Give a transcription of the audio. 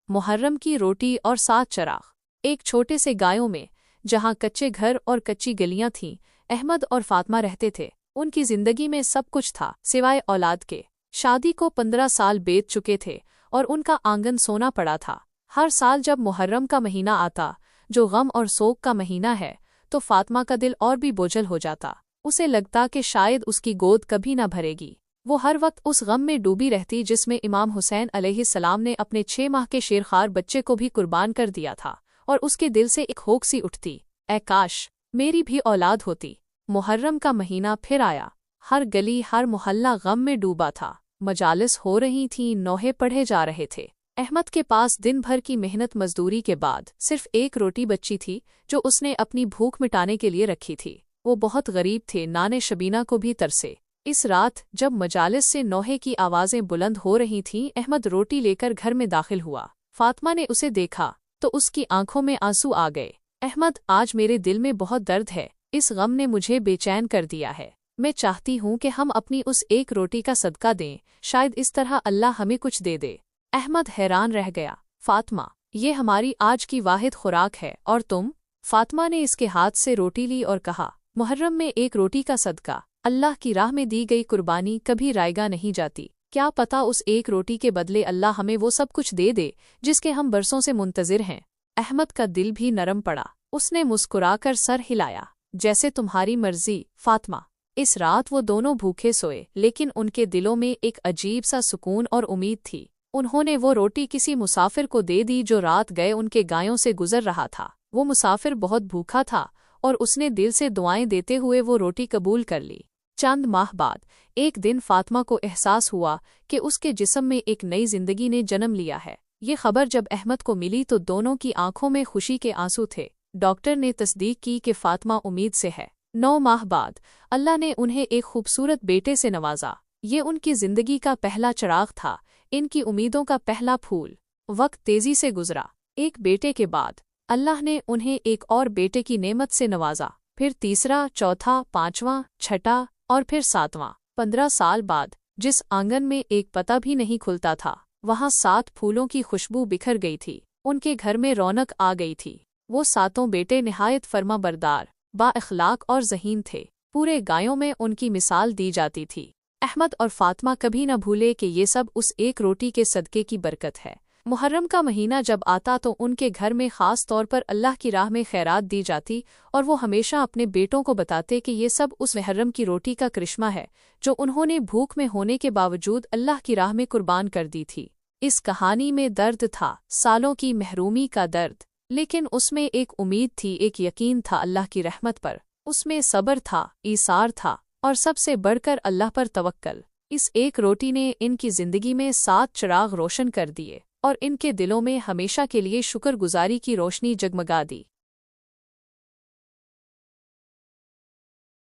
मुहर्रम की रोटी और 7 चराग। एक छोटे से गायों में, जहाँ कच्चे घर और कच्ची गलियां थीं, अहमद और फातिमा रहते थे। उनकी जिंदगी में सब कुछ था सिवाय औलाद के। शादी को 15 साल बीत चुके थे और उनका आंगन सोना पड़ा था। हर साल जब मुहर्रम का महीना आता, जो गम और सोग का महीना है, तो फातिमा का दिल और भी बोझल हो जाता। उसे लगता कि शायद उसकी गोद कभी न भरेगी। वो हर वक्त उस गम में डूबी रहती जिसमें इमाम हुसैन अलैहिस्सलाम ने अपने 6 माह के शेरखार बच्चे को भी कुर्बान कर दिया था। और उसके दिल से एक होक सी उठती, ऐ काश मेरी भी औलाद होती। मुहर्रम का महीना फिर आया। हर गली हर मोहल्ला गम में डूबा था। मजालिस हो रही थीं, नौहे पढ़े जा रहे थे। अहमद के पास दिन भर की मेहनत मजदूरी के बाद सिर्फ एक रोटी बची थी, जो उसने अपनी भूख मिटाने के लिए रखी थी। वो बहुत गरीब थे, नाने शबीना को भी तरसे। इस रात जब मजालिस से नौहे की आवाज़ें बुलंद हो रही थीं, अहमद रोटी लेकर घर में दाखिल हुआ। फातिमा ने उसे देखा तो उसकी आंखों में आंसू आ गए। अहमद, आज मेरे दिल में बहुत दर्द है। इस गम ने मुझे बेचैन कर दिया है। मैं चाहती हूँ कि हम अपनी उस एक रोटी का सदका दें, शायद इस तरह अल्लाह हमें कुछ दे दे। अहमद हैरान रह गया। फातिमा, ये हमारी आज की वाहिद खुराक है, और तुम? फातिमा ने इसके हाथ से रोटी ली और कहा, मुहर्रम में एक रोटी का सदका, अल्लाह की राह में दी गई कुर्बानी कभी रायगा नहीं जाती। क्या पता उस एक रोटी के बदले अल्लाह हमें वो सब कुछ दे दे जिसके हम बरसों से मुंतजिर हैं। अहमद का दिल भी नरम पड़ा। उसने मुस्कुराकर सर हिलाया, जैसे तुम्हारी मर्जी फातिमा। इस रात वो दोनों भूखे सोए, लेकिन उनके दिलों में एक अजीब सा सुकून और उम्मीद थी। उन्होंने वो रोटी किसी मुसाफिर को दे दी जो रात गए उनके गायों से गुजर रहा था। वो मुसाफिर बहुत भूखा था और उसने दिल से दुआएं देते हुए वो रोटी कबूल कर ली। चंद माह बाद एक दिन फातिमा को एहसास हुआ कि उसके जिस्म में एक नई जिंदगी ने जन्म लिया है। ये खबर जब अहमद को मिली तो दोनों की आंखों में खुशी के आंसू थे। डॉक्टर ने तस्दीक की कि फातिमा उम्मीद से है। 9 माह बाद अल्लाह ने उन्हें एक खूबसूरत बेटे से नवाजा। ये उनकी जिंदगी का पहला चिराग था, इनकी उम्मीदों का पहला फूल। वक्त तेजी से गुजरा। एक बेटे के बाद अल्लाह ने उन्हें एक और बेटे की नेमत से नवाजा, फिर तीसरा, चौथा, 5वां, छठा और फिर 7वां। 15 साल बाद जिस आंगन में एक पता भी नहीं खुलता था, वहाँ 7 फूलों की खुशबू बिखर गई थी। उनके घर में रौनक आ गई थी। वो 7 बेटे निहायत फर्माबरदार, बाअखलाक और ज़हीन थे। पूरे गायों में उनकी मिसाल दी जाती थी। अहमद और फातिमा कभी न भूले कि ये सब उस एक रोटी के सदके की बरकत है। मुहर्रम का महीना जब आता तो उनके घर में ख़ास तौर पर अल्लाह की राह में खैरात दी जाती, और वो हमेशा अपने बेटों को बताते कि ये सब उस मुहर्रम की रोटी का करिश्मा है जो उन्होंने भूख में होने के बावजूद अल्लाह की राह में कुर्बान कर दी थी। इस कहानी में दर्द था, सालों की महरूमी का दर्द, लेकिन उसमें एक उम्मीद थी, एक यकीन था अल्लाह की रहमत पर। उसमें सब्र था, ईसार था, और सबसे बढ़कर अल्लाह पर तवक्कल। इस एक रोटी ने इनकी जिंदगी में 7 चिराग रोशन कर दिए और इनके दिलों में हमेशा के लिए शुक्रगुजारी की रोशनी जगमगा दी।